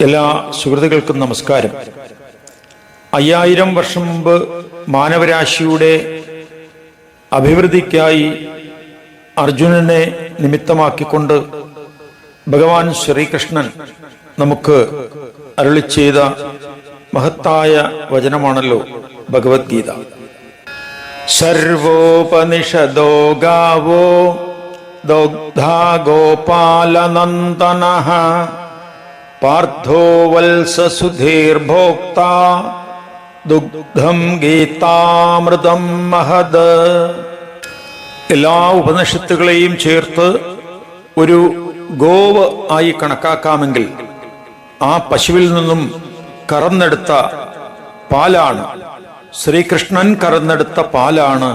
എല്ലാ സുഹൃത്തുക്കൾക്കും നമസ്കാരം. 5000 വർഷം മുമ്പ് മാനവരാശിയുടെ അഭിവൃദ്ധിക്കായി അർജുനനെ നിമിത്തമാക്കിക്കൊണ്ട് ഭഗവാൻ ശ്രീകൃഷ്ണൻ നമുക്ക് അരുളി ചെയ്ത മഹത്തായ വചനമാണല്ലോ ഭഗവത്ഗീത. സർവോപനിഷദോ ഗാവോ ദോഗ്ധാ ഗോപാലനന്ദനഃ പാർത്ഥോ വത്സസുധീർഭോക്താ ദുഗ്ധം ഗീതാമൃതം മഹദ്. എല്ലാ ഉപനിഷത്തുകളെയും ചേർത്ത് ഒരു ഗോവ് ആയി കണക്കാക്കാമെങ്കിൽ ആ പശുവിൽ നിന്നും കറന്നെടുത്ത പാലാണ്, ശ്രീകൃഷ്ണൻ കറന്നെടുത്ത പാലാണ്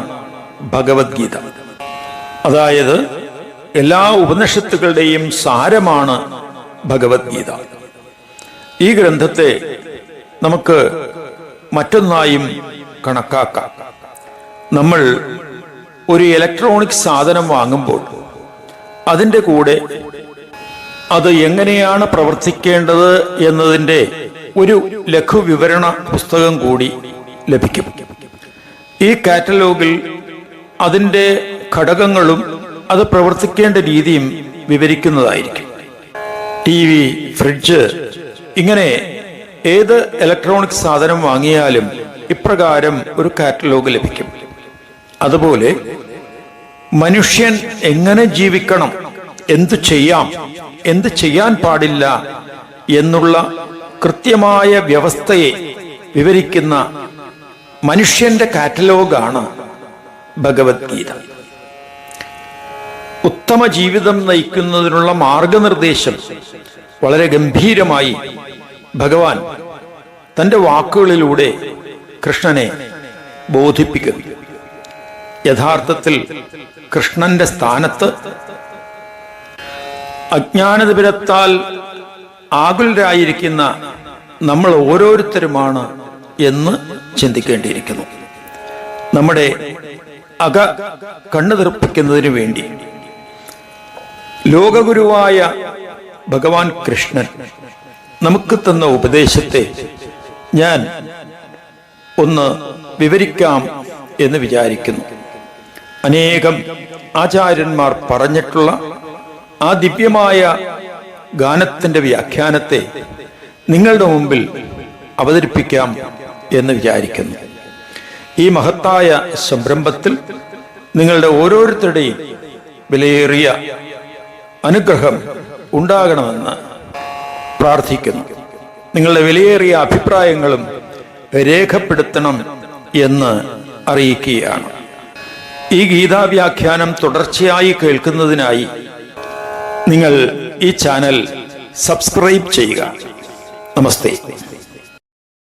ഭഗവത്ഗീത. അതായത് എല്ലാ ഉപനിഷത്തുകളുടെയും സാരമാണ് ഭഗവത്ഗീത. ഈ ഗ്രന്ഥത്തെ നമുക്ക് മറ്റൊന്നായും കണക്കാക്കാം. നമ്മൾ ഒരു ഇലക്ട്രോണിക് സാധനം വാങ്ങുമ്പോൾ അതിൻ്റെ കൂടെ അത് എങ്ങനെയാണ് പ്രവർത്തിക്കേണ്ടത് എന്നതിൻ്റെ ഒരു ലഘുവിവരണ പുസ്തകം കൂടി ലഭിക്കും. ഈ കാറ്റലോഗിൽ അതിൻ്റെ ഘടകങ്ങളും അത് പ്രവർത്തിക്കേണ്ട രീതിയും വിവരിക്കുന്നതായിരിക്കും. TV, ഫ്രിഡ്ജ്, ഇങ്ങനെ ഏത് ഇലക്ട്രോണിക് സാധനം വാങ്ങിയാലും ഇപ്രകാരം ഒരു കാറ്റലോഗ് ലഭിക്കും. അതുപോലെ മനുഷ്യൻ എങ്ങനെ ജീവിക്കണം, എന്തു ചെയ്യാം, എന്ത് ചെയ്യാൻ പാടില്ല എന്നുള്ള കൃത്യമായ വ്യവസ്ഥയെ വിവരിക്കുന്ന മനുഷ്യന്റെ കാറ്റലോഗാണ് ഭഗവത്ഗീത. ഉത്തമ ജീവിതം നയിക്കുന്നതിനുള്ള മാർഗനിർദ്ദേശം വളരെ ഗംഭീരമായി ഭഗവാൻ തൻ്റെ വാക്കുകളിലൂടെ കൃഷ്ണനെ ബോധിപ്പിക്കുന്നു. യഥാർത്ഥത്തിൽ കൃഷ്ണന്റെ സ്ഥാനത്ത് അജ്ഞാനതിമിരത്താൽ ആകുലരായിരിക്കുന്ന നമ്മൾ ഓരോരുത്തരുമാണ് എന്ന് ചിന്തിക്കേണ്ടിയിരിക്കുന്നു. നമ്മുടെ കണ്ണു തീർപ്പിക്കുന്നതിനു വേണ്ടി ലോകഗുരുവായ ഭഗവാൻ കൃഷ്ണൻ നമുക്ക് തന്ന ഉപദേശത്തെ ഞാൻ ഒന്ന് വിവരിക്കാം എന്ന് വിചാരിക്കുന്നു. അനേകം ആചാര്യന്മാർ പറഞ്ഞിട്ടുള്ള ആ ദിവ്യമായ ഗാനത്തിന്റെ വ്യാഖ്യാനത്തെ നിങ്ങളുടെ മുമ്പിൽ അവതരിപ്പിക്കാം എന്ന് വിചാരിക്കുന്നു. ഈ മഹത്തായ സംരംഭത്തിൽ നിങ്ങളുടെ ഓരോരുത്തരുടെയും വിലയേറിയ അനുഗ്രഹം ഉണ്ടാകണമെന്ന് പ്രാർത്ഥിക്കുന്നു. നിങ്ങളുടെ വിലയേറിയ അഭിപ്രായങ്ങളും രേഖപ്പെടുത്തണം എന്ന് അറിയിക്കുകയാണ്. ഈ ഗീതാവ്യാഖ്യാനം തുടർച്ചയായി കേൾക്കുന്നതിനായി നിങ്ങൾ ഈ ചാനൽ സബ്സ്ക്രൈബ് ചെയ്യുക. നമസ്തേ.